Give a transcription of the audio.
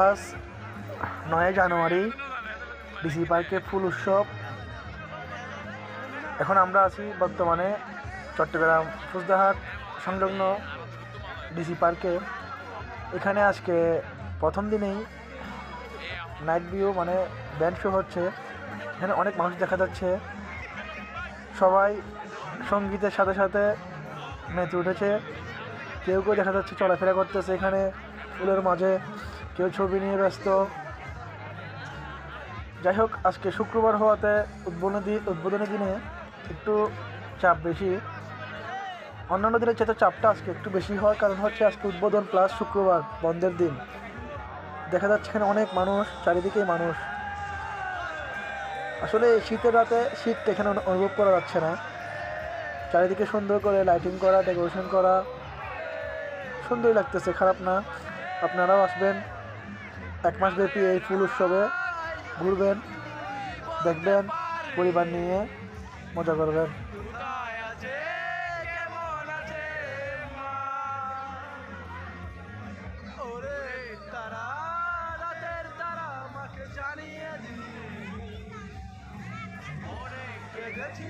আজ 9 জানুয়ারি ডিসি পার্কে ফুল উৎসব। এখন আমরা আছি বর্তমানে চট্টগ্রাম ফুজদাহাট সংলগ্ন ডিসি পার্কে। এখানে আজকে প্রথম দিনেই নাইট ভিউ মানে ব্যান্ড শো হচ্ছে। এখানে অনেক মানুষ দেখা যাচ্ছে, সবাই সঙ্গীতের সাথে সাথে মেতে উঠেছে। কেউ কেউ দেখা যাচ্ছে চলাফেরা করতেছে এখানে ফুলের মাঝে, কেউ ছবি নিয়ে ব্যস্ত। যাই হোক, আজকে শুক্রবার হওয়াতে উদ্বোধনী দিনে একটু চাপ বেশি। অন্যান্য দিনের চেয়ে চাপটা আজকে একটু বেশি হয়, কারণ হচ্ছে আজকে উদ্বোধন প্লাস শুক্রবার বন্ধের দিন। দেখা যাচ্ছে এখানে অনেক মানুষ, চারিদিকেই মানুষ। আসলে শীতের রাতে শীতটা এখানে অনুভব করা যাচ্ছে না। চারিদিকে সুন্দর করে লাইটিং করা, ডেকোরেশন করা, সুন্দরই লাগতেছে, খারাপ না। আপনারাও আসবেন, 1 মাস ব্যাপী এই ফুল উৎসবে ঘুরবেন, দেখবেন, পরিবার নিয়ে মজা করবেন। জানিয়ে দিই অনেক কেঁদেছি।